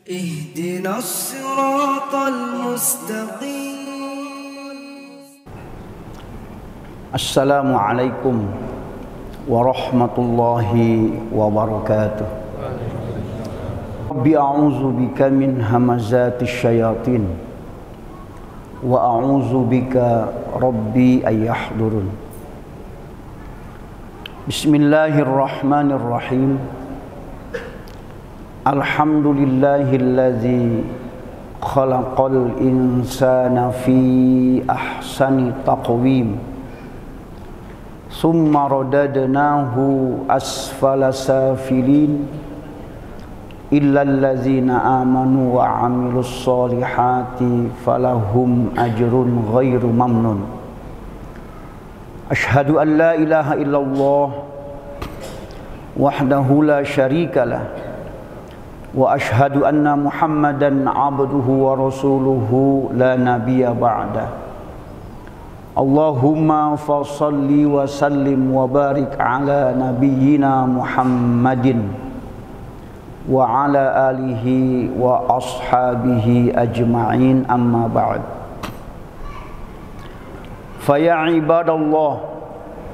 اهدنا الصراط المستقيم. Assalamualaikum warahmatullahi wabarakatuh. Rabbi a'udzu bika min hamazatis syayatin wa a'udzu bika rabbi ay yahdurun. Bismillahirrahmanirrahim. Alhamdulillahilladzi khalaqal insana fi ahsani taqwim. Summa radadnahu asfala safilin illal ladzina amanu wa 'amilus solihati falahum ajrun ghairu mamnun. Asyhadu an la ilaha illallah wahdahu la syarikalah wa asyhadu anna Muhammadan 'abduhu wa rasuluhu la nabiyya ba'da. Allahumma fassalli wa sallim wa barik ala nabiyyina Muhammadin wa ala alihi wa ashabihi ajma'in, amma ba'd. Fa ya ibadallah,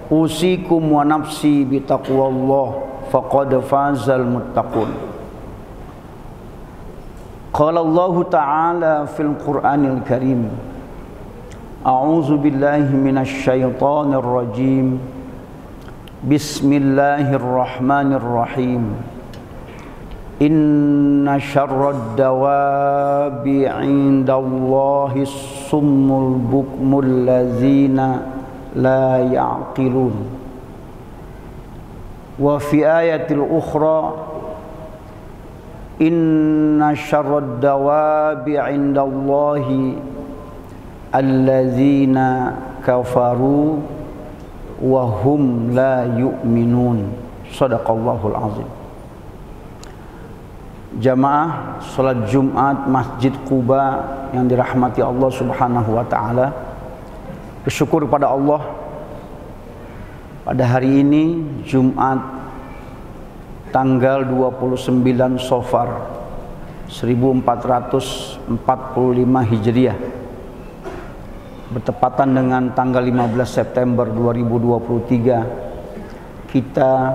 usikum wa nafsi bi taqwallah faqad fazal muttaqun. Qala Allah ta'ala fil Qur'anil Karim, A'udzu billahi minasy syaithanir rajim. Bismillahirrahmanirrahim. Inna syarrad dawabi 'indallahi summul bukmul ladzina la ya'qilun. Wa fi ayatil ukhra, inna syarrad dawabi 'indallahi allazina kafaru wa hum la yu'minun. Shadaqallahul azim. Jamaah salat Jumat Masjid Quba yang dirahmati Allah Subhanahu wa taala, bersyukur pada Allah pada hari ini Jumat tanggal 29 Safar 1445 Hijriah, bertepatan dengan tanggal 15 September 2023, kita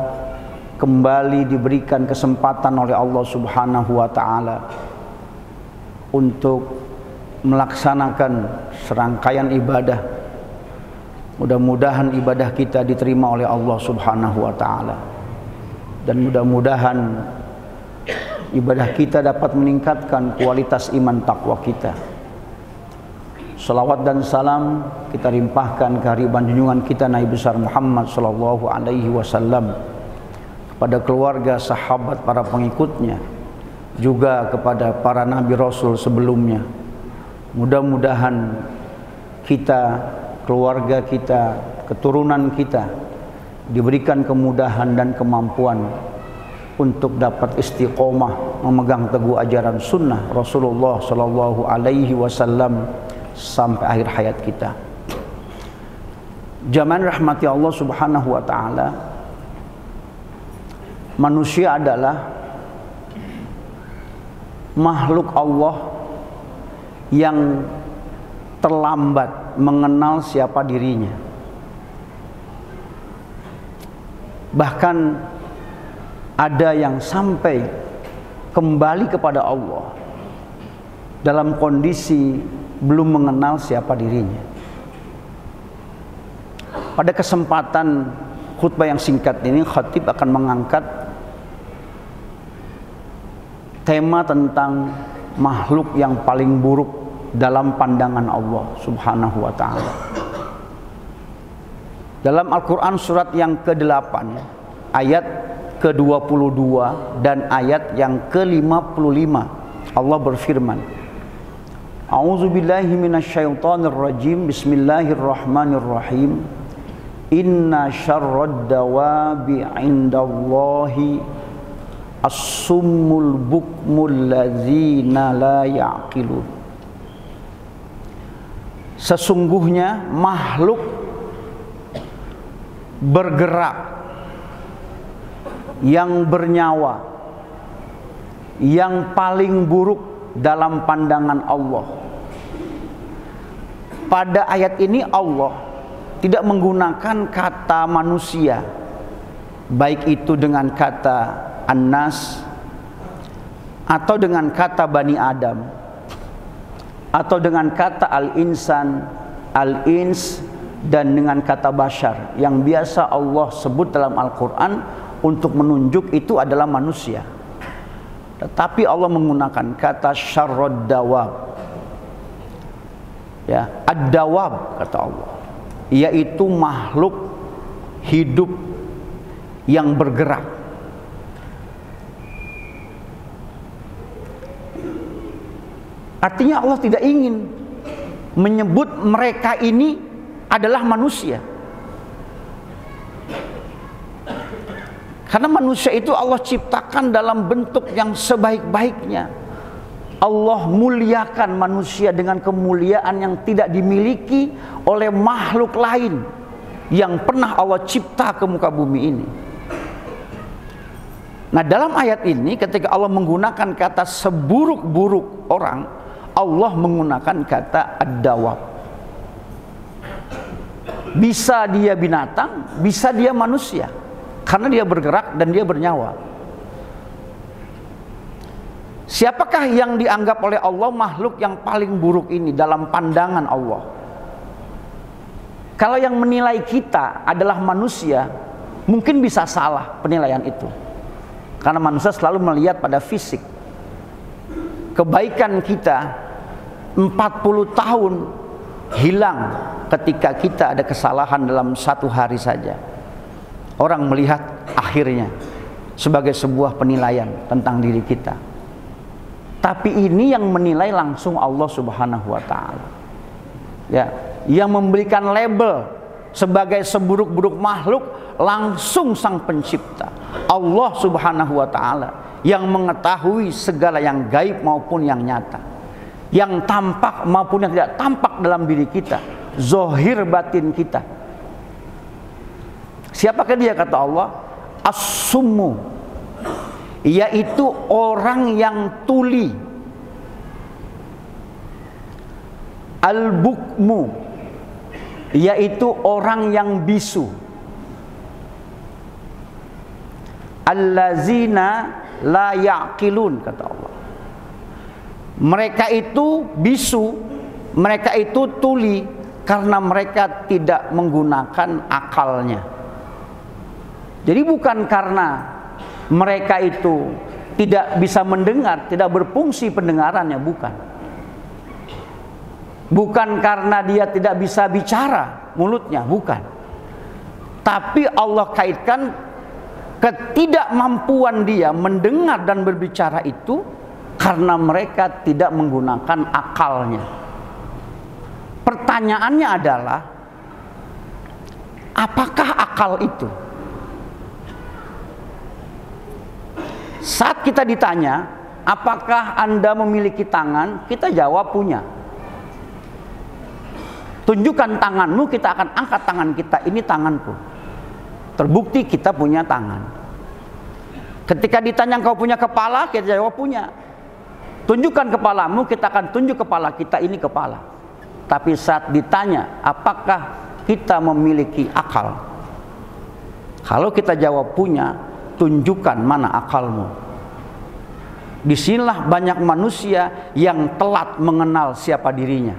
kembali diberikan kesempatan oleh Allah Subhanahu wa taala untuk melaksanakan serangkaian ibadah. Mudah-mudahan ibadah kita diterima oleh Allah Subhanahu wa taala, dan mudah-mudahan ibadah kita dapat meningkatkan kualitas iman takwa kita. Salawat dan salam kita limpahkan kehadiran junjungan kita Nabi besar Muhammad sallallahu alaihi wasallam, kepada keluarga, sahabat, para pengikutnya, juga kepada para nabi rasul sebelumnya. Mudah-mudahan kita, keluarga kita, keturunan kita diberikan kemudahan dan kemampuan untuk dapat istiqomah memegang teguh ajaran sunnah Rasulullah sallallahu alaihi wasallam sampai akhir hayat kita. Jamaah rahmati Allah Subhanahu wa taala, manusia adalah makhluk Allah yang terlambat mengenal siapa dirinya. Bahkan ada yang sampai kembali kepada Allah dalam kondisi belum mengenal siapa dirinya. Pada kesempatan khutbah yang singkat ini, khatib akan mengangkat tema tentang makhluk yang paling buruk dalam pandangan Allah Subhanahu wa taala. Dalam Al-Qur'an surat yang ke-8 ayat ke-22 dan ayat yang ke-55, Allah berfirman, A'udzu billahi minasyaitonir rajim. Bismillahirrahmanirrahim. Inna syarrad dawabi 'indallahi as-summul bukmul ladzina la ya'qilun. Sesungguhnya makhluk bergerak yang bernyawa yang paling buruk dalam pandangan Allah. Pada ayat ini Allah tidak menggunakan kata manusia, baik itu dengan kata An-Nas atau dengan kata Bani Adam atau dengan kata Al-Insan, Al-Ins, dan dengan kata Bashar yang biasa Allah sebut dalam Al-Quran untuk menunjuk itu adalah manusia. Tetapi Allah menggunakan kata syarrod dawab, ya, ad-dawab kata Allah, yaitu makhluk hidup yang bergerak. Artinya Allah tidak ingin menyebut mereka ini adalah manusia, karena manusia itu Allah ciptakan dalam bentuk yang sebaik-baiknya. Allah muliakan manusia dengan kemuliaan yang tidak dimiliki oleh makhluk lain yang pernah Allah cipta ke muka bumi ini. Nah, dalam ayat ini ketika Allah menggunakan kata seburuk-buruk orang, Allah menggunakan kata ad-dawab. Bisa dia binatang, bisa dia manusia, karena dia bergerak dan dia bernyawa. Siapakah yang dianggap oleh Allah makhluk yang paling buruk ini dalam pandangan Allah? Kalau yang menilai kita adalah manusia, mungkin bisa salah penilaian itu, karena manusia selalu melihat pada fisik. Kebaikan kita 40 tahun hilang ketika kita ada kesalahan dalam satu hari saja. Orang melihat akhirnya sebagai sebuah penilaian tentang diri kita. Tapi ini yang menilai langsung Allah Subhanahu wa taala. Ya, yang memberikan label sebagai seburuk-buruk makhluk langsung Sang Pencipta, Allah Subhanahu wa taala, yang mengetahui segala yang gaib maupun yang nyata, yang tampak maupun yang tidak tampak dalam diri kita, zahir batin kita. Siapakah dia kata Allah? As-summu, yaitu orang yang tuli. Al-bukmu, yaitu orang yang bisu. Allazina la ya'qilun, kata Allah. Mereka itu bisu, mereka itu tuli karena mereka tidak menggunakan akalnya. Jadi bukan karena mereka itu tidak bisa mendengar, tidak berfungsi pendengarannya, bukan. Bukan karena dia tidak bisa bicara mulutnya, bukan. Tapi Allah kaitkan ketidakmampuan dia mendengar dan berbicara itu karena mereka tidak menggunakan akalnya. Pertanyaannya adalah, apakah akal itu? Saat kita ditanya, apakah Anda memiliki tangan? Kita jawab punya. Tunjukkan tanganmu, kita akan angkat tangan kita. Ini tanganku. Terbukti kita punya tangan. Ketika ditanya engkau punya kepala, kita jawab punya. Tunjukkan kepalamu, kita akan tunjuk kepala kita, ini kepala. Tapi saat ditanya apakah kita memiliki akal, kalau kita jawab punya, tunjukkan mana akalmu. Disinilah banyak manusia yang telat mengenal siapa dirinya.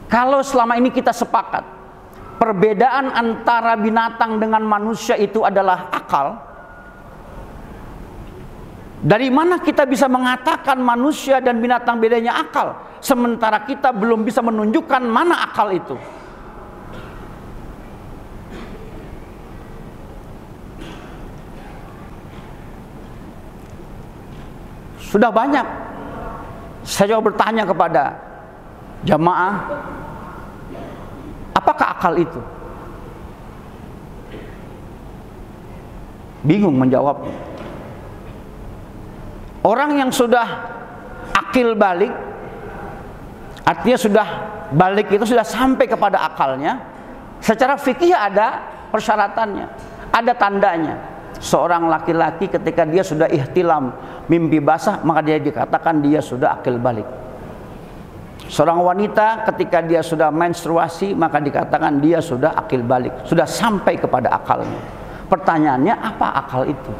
Kalau selama ini kita sepakat perbedaan antara binatang dengan manusia itu adalah akal, dari mana kita bisa mengatakan manusia dan binatang bedanya akal, sementara kita belum bisa menunjukkan mana akal itu? Sudah banyak saya coba bertanya kepada jamaah, apakah akal itu? Bingung menjawabnya. Orang yang sudah akil balik, artinya sudah balik itu sudah sampai kepada akalnya, secara fikih ada persyaratannya, ada tandanya. Seorang laki-laki ketika dia sudah ihtilam, mimpi basah, maka dia dikatakan dia sudah akil balik. Seorang wanita ketika dia sudah menstruasi, maka dikatakan dia sudah akil balik, sudah sampai kepada akalnya. Pertanyaannya, apa akal itu?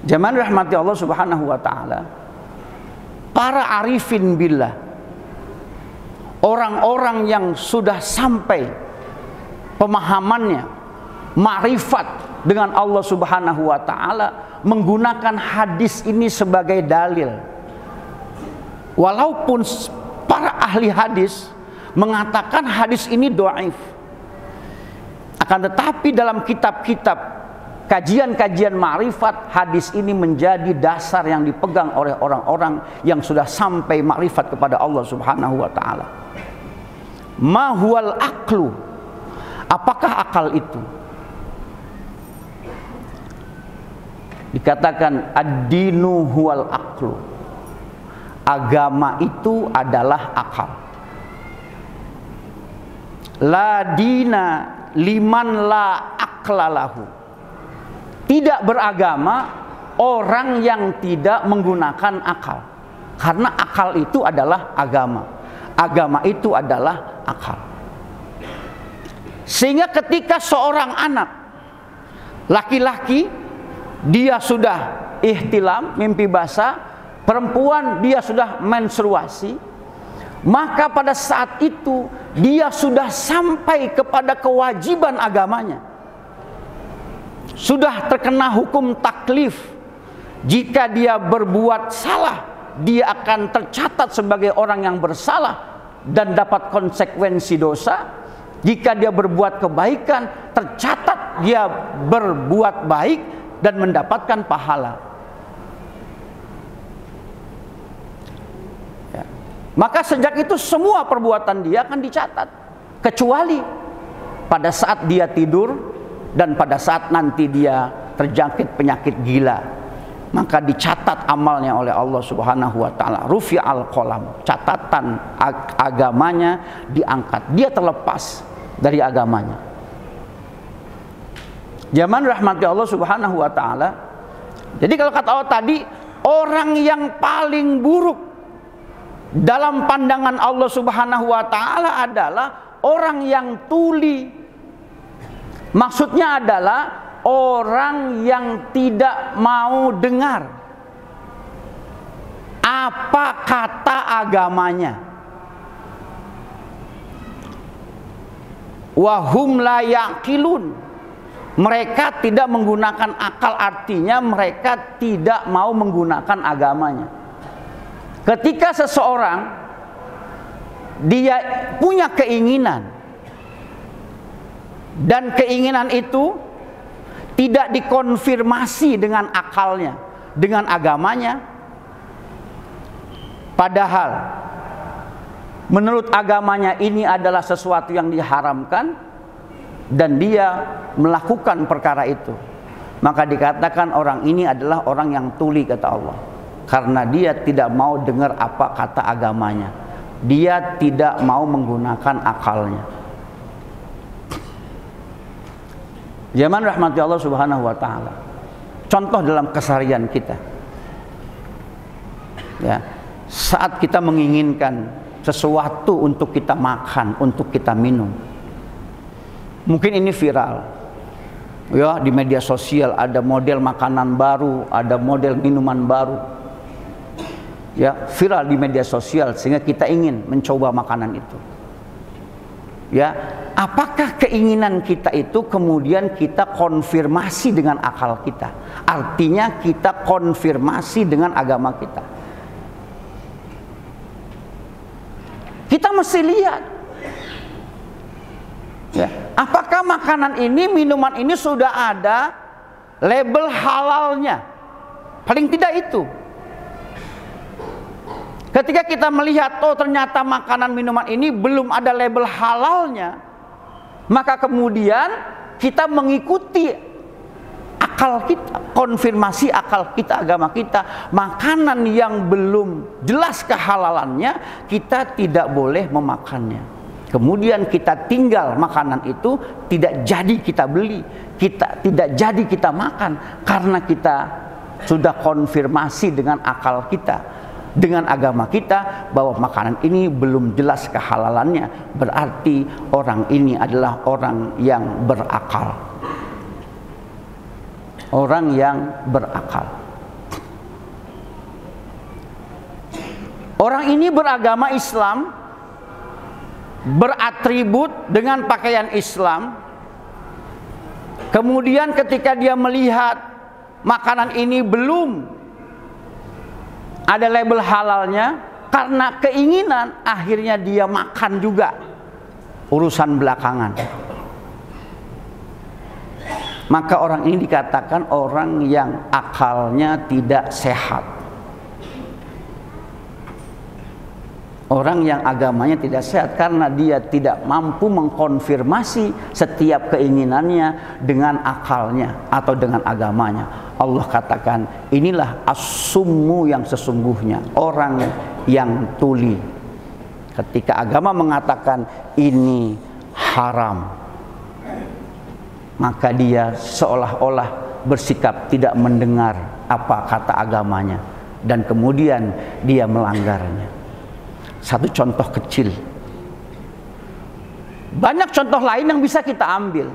Zaman rahmati Allah Subhanahu wa taala, para arifin billah, orang-orang yang sudah sampai pemahamannya, ma'rifat dengan Allah Subhanahu wa taala, menggunakan hadis ini sebagai dalil. Walaupun para ahli hadis mengatakan hadis ini dhaif, akan tetapi dalam kitab-kitab kajian-kajian ma'rifat, hadis ini menjadi dasar yang dipegang oleh orang-orang yang sudah sampai ma'rifat kepada Allah Subhanahu wa taala. Ma huwal aqlu? Apakah akal itu? Dikatakan ad-dinu huwal aqlu. Agama itu adalah akal. La dina liman la aqlalahu. Tidak beragama orang yang tidak menggunakan akal. Karena akal itu adalah agama. Agama itu adalah akal. Sehingga ketika seorang anak laki-laki dia sudah ihtilam, mimpi basah, perempuan dia sudah menstruasi, maka pada saat itu dia sudah sampai kepada kewajiban agamanya. Sudah terkena hukum taklif. Jika dia berbuat salah, dia akan tercatat sebagai orang yang bersalah dan dapat konsekuensi dosa. Jika dia berbuat kebaikan, tercatat dia berbuat baik dan mendapatkan pahala. Ya. Maka sejak itu semua perbuatan dia akan dicatat, kecuali pada saat dia tidur dan pada saat nanti dia terjangkit penyakit gila, maka dicatat amalnya oleh Allah Subhanahu wa taala. Rufi'al qalam, catatan agamanya diangkat, dia terlepas dari agamanya. Zaman rahmati Allah Subhanahu wa taala. Jadi kalau kata Allah tadi, orang yang paling buruk dalam pandangan Allah Subhanahu wa taala adalah orang yang tuli. Maksudnya adalah orang yang tidak mau dengar apa kata agamanya. Wahum la yaqilun. Mereka tidak menggunakan akal, artinya mereka tidak mau menggunakan agamanya. Ketika seseorang dia punya keinginan dan keinginan itu tidak dikonfirmasi dengan akalnya, dengan agamanya, padahal menurut agamanya ini adalah sesuatu yang diharamkan dan dia melakukan perkara itu, maka dikatakan orang ini adalah orang yang tuli, kata Allah, karena dia tidak mau dengar apa kata agamanya, dia tidak mau menggunakan akalnya. Zaman rahmati Allah Subhanahu wa taala. Contoh dalam keseharian kita. Ya, saat kita menginginkan sesuatu untuk kita makan, untuk kita minum. Mungkin ini viral. Ya, di media sosial ada model makanan baru, ada model minuman baru. Ya, viral di media sosial sehingga kita ingin mencoba makanan itu. Ya, apakah keinginan kita itu kemudian kita konfirmasi dengan akal kita? Artinya kita konfirmasi dengan agama kita. Kita mesti lihat, ya, apakah makanan ini, minuman ini sudah ada label halalnya? Paling tidak itu. Ketika kita melihat, oh ternyata makanan minuman ini belum ada label halalnya, maka kemudian kita mengikuti akal kita, konfirmasi akal kita, agama kita. Makanan yang belum jelas kehalalannya, kita tidak boleh memakannya. Kemudian kita tinggal makanan itu, tidak jadi kita beli, kita tidak jadi kita makan, karena kita sudah konfirmasi dengan akal kita, dengan agama kita, bahwa makanan ini belum jelas kehalalannya, berarti orang ini adalah orang yang berakal. Orang yang berakal. Orang ini beragama Islam, beratribut dengan pakaian Islam. Kemudian ketika dia melihat makanan ini belum ada label halalnya, karena keinginan akhirnya dia makan juga. Urusan belakangan. Maka orang ini dikatakan orang yang akalnya tidak sehat. Orang yang agamanya tidak sehat karena dia tidak mampu mengkonfirmasi setiap keinginannya dengan akalnya atau dengan agamanya. Allah katakan, inilah as-summu yang sesungguhnya, orang yang tuli. Ketika agama mengatakan ini haram, maka dia seolah-olah bersikap tidak mendengar apa kata agamanya, dan kemudian dia melanggarnya. Satu contoh kecil. Banyak contoh lain yang bisa kita ambil.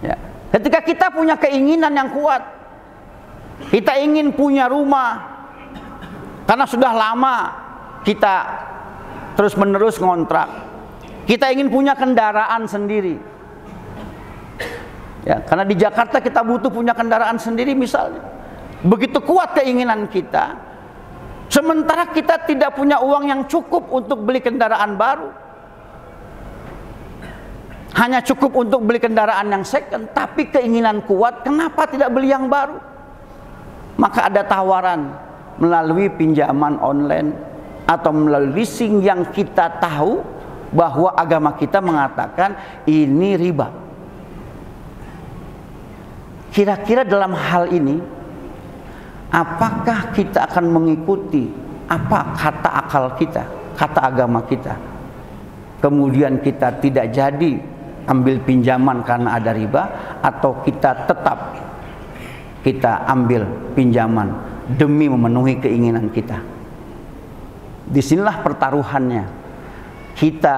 Ya. Ketika kita punya keinginan yang kuat, kita ingin punya rumah, karena sudah lama kita terus-menerus ngontrak. Kita ingin punya kendaraan sendiri. Ya, karena di Jakarta kita butuh punya kendaraan sendiri misalnya. Begitu kuat keinginan kita, sementara kita tidak punya uang yang cukup untuk beli kendaraan baru. Hanya cukup untuk beli kendaraan yang second, tapi keinginan kuat, kenapa tidak beli yang baru? Maka ada tawaran melalui pinjaman online atau melalui leasing yang kita tahu bahwa agama kita mengatakan ini riba. Kira-kira dalam hal ini, apakah kita akan mengikuti apa kata akal kita, kata agama kita? Kemudian kita tidak jadi ambil pinjaman karena ada riba, atau kita tetap kita ambil pinjaman demi memenuhi keinginan kita? Disinilah pertaruhannya. Kita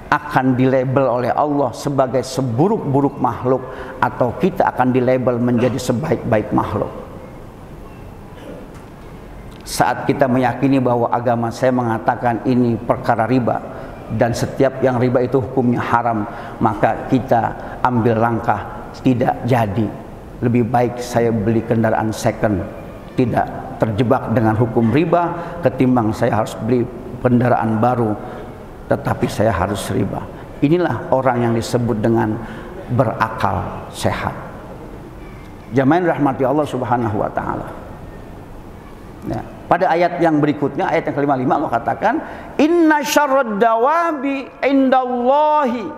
akan dilabel oleh Allah sebagai seburuk-buruk makhluk, atau kita akan dilabel menjadi sebaik-baik makhluk. Saat kita meyakini bahwa agama saya mengatakan ini perkara riba, dan setiap yang riba itu hukumnya haram, maka kita ambil langkah tidak jadi. Lebih baik saya beli kendaraan second, tidak terjebak dengan hukum riba, ketimbang saya harus beli kendaraan baru tetapi saya harus riba. Inilah orang yang disebut dengan berakal sehat. Jamaah rahmati Allah Subhanahu wa taala. Ya, pada ayat yang berikutnya, ayat yang ke-55, Allah katakan, inna syarrad dawabi indallahi,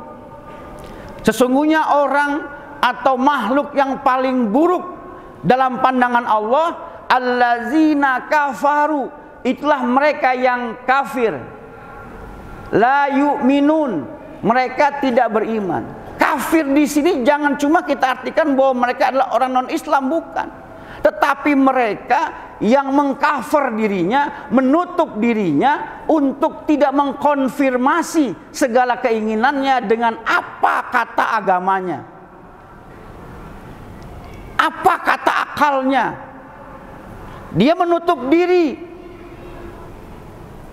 sesungguhnya orang atau makhluk yang paling buruk dalam pandangan Allah, allazina kafaru, itulah mereka yang kafir, la yu'minun, mereka tidak beriman. Kafir di sini jangan cuma kita artikan bahwa mereka adalah orang non-Islam, bukan. Tetapi mereka yang mengkafir dirinya, menutup dirinya untuk tidak mengkonfirmasi segala keinginannya dengan apa kata agamanya, apa kata akalnya. Dia menutup diri,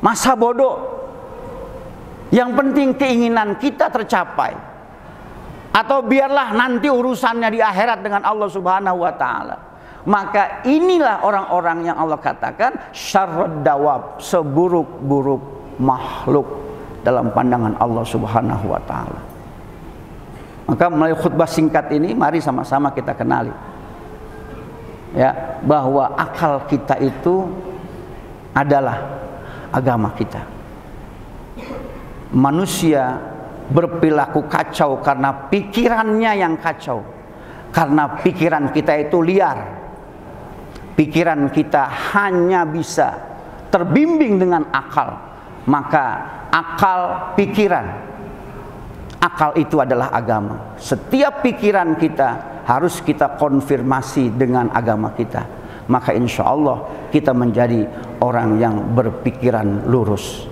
masa bodoh. Yang penting keinginan kita tercapai, atau biarlah nanti urusannya di akhirat dengan Allah Subhanahu wa taala. Maka inilah orang-orang yang Allah katakan syarrud dawab, seburuk-buruk makhluk dalam pandangan Allah Subhanahu wa taala. Maka melalui khutbah singkat ini, mari sama-sama kita kenali, ya, bahwa akal kita itu adalah agama kita. Manusia berperilaku kacau karena pikirannya yang kacau, karena pikiran kita itu liar. Pikiran kita hanya bisa terbimbing dengan akal. Maka akal, pikiran, akal itu adalah agama. Setiap pikiran kita harus kita konfirmasi dengan agama kita. Maka insya Allah kita menjadi orang yang berpikiran lurus.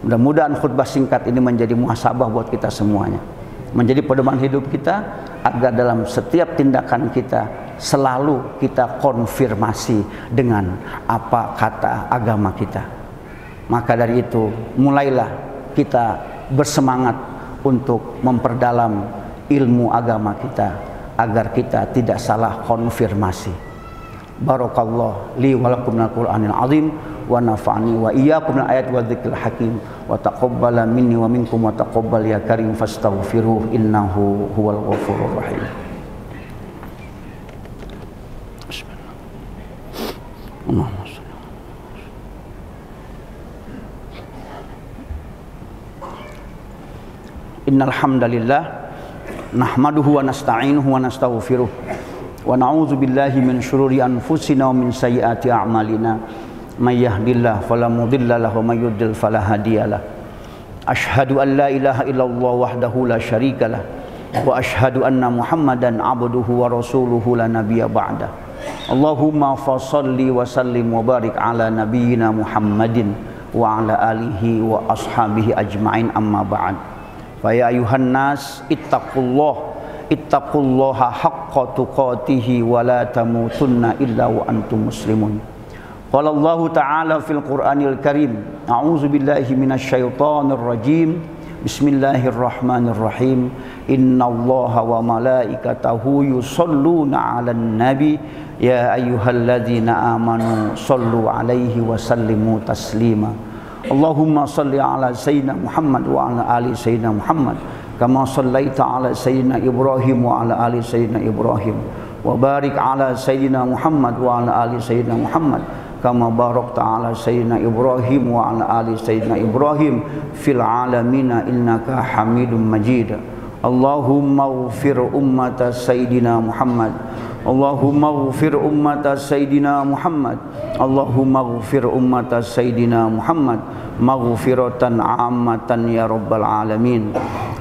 Mudah-mudahan khutbah singkat ini menjadi muhasabah buat kita semuanya, menjadi pedoman hidup kita, agar dalam setiap tindakan kita selalu kita konfirmasi dengan apa kata agama kita. Maka dari itu mulailah kita bersemangat untuk memperdalam ilmu agama kita agar kita tidak salah konfirmasi. Barakallahu li wa lakum minal Qur'anil azim wa nafa'ani wa iyyakum minal ayati wa dzikril hakim wa taqabbala minni wa minkum wa taqabbal ya karim fastaghfiruh innahu huwal ghafurur rahim. Allahumma shalli. Innal hamdalillah nahmaduhu wa nasta'inuhu wa nastaghfiruh wa na'udzu billahi min syururi anfusina wa min sayyiati a'malina may yahdihillahu fala mudilla lahu wa may yudlil fala hadiyalah. Asyhadu an la ilaha illallah wahdahu la syarikalah wa asyhadu anna Muhammadan abduhu wa rasuluhu la nabiyya ba'da. Allahumma fashalli wa sallim wa barik ala nabiyyina Muhammadin wa ala alihi wa ashabihi ajma'in, amma ba'd. Fa ya ayuhan nas ittaqullaha haqqa tuqatihi wa la tamutunna illa wa antum muslimun. Qala Allah ta'ala fil Qur'anil Karim, a'udzu billahi minasyaitonir rajim. Bismillahirrahmanirrahim. Innallaha wa malaikatahu yusholluna 'alan nabi ya ayyuhalladzina amanu shollu 'alaihi wa sallimu taslima. Allahumma shalli 'ala sayyidina Muhammad wa 'ala ali sayyidina Muhammad kama shallaita 'ala sayyidina Ibrahim wa 'ala ali sayyidina Ibrahim wa barik 'ala sayyidina Muhammad wa 'ala ali sayyidina Muhammad kama barakta 'ala sayyidina Ibrahim wa 'ala ali sayyidina Ibrahim fil 'alamin innaka Hamidum Majid. Allahumma ighfir ummata sayyidina Muhammad. Allahumma ighfir ummata sayyidina Muhammad. Allahumma ighfir ummata sayyidina Muhammad maghfiratan 'ammatan ya rabbal alamin.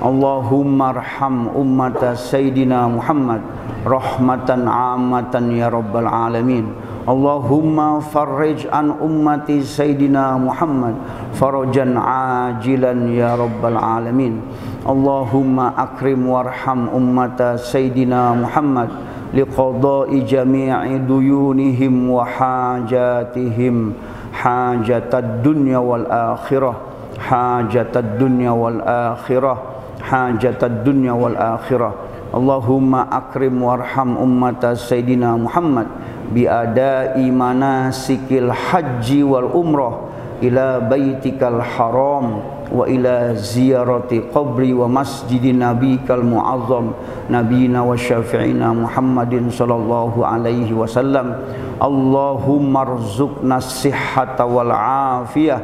Allahumma arham ummata sayyidina Muhammad rahmatan 'ammatan ya rabbal alamin. Allahumma farrij an ummati sayyidina Muhammad farajan ajilan ya rabbal alamin. Allahumma akrim warham ummata sayyidina Muhammad liqada'i jami'i duyunihim wa hajatihim hajatad dunya wal akhirah hajatad dunya wal akhirah hajatad dunya wal akhirah. Allahumma akrim warham ummata sayyidina Muhammad biadai manasikil haji wal umrah ila baitikal haram wa ila ziyarati qabri wa masjidi nabikal muazzam nabiyina wa syafi'ina Muhammadin sallallahu alaihi wasallam. Allahumma rzuqna sihhata wal afiyah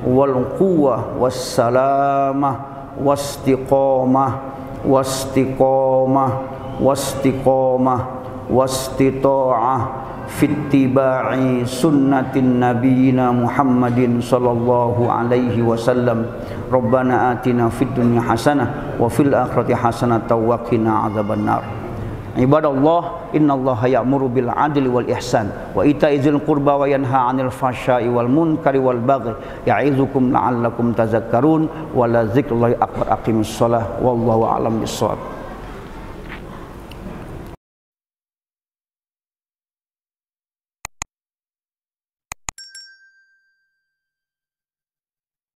wal quwwah was salamah wastiqamah wastiqamah wastiqamah wastita'ah fittiba'i sunnatin nabiyina Muhammadin sallallahu alaihi wasallam. Rabbana atina fid dunya hasanah wa fil akhirati hasanah wa qina adzabannar. Ibadallah, innallaha ya'muru bil adli wal ihsan wa ita'izil qurba wa yanha 'anil fahsya'i wal munkari wal baghi ya'izukum la'allakum tadhakkarun wa la dzikrullahi akbar. Aqimissalah wallahu a'lam bissawab.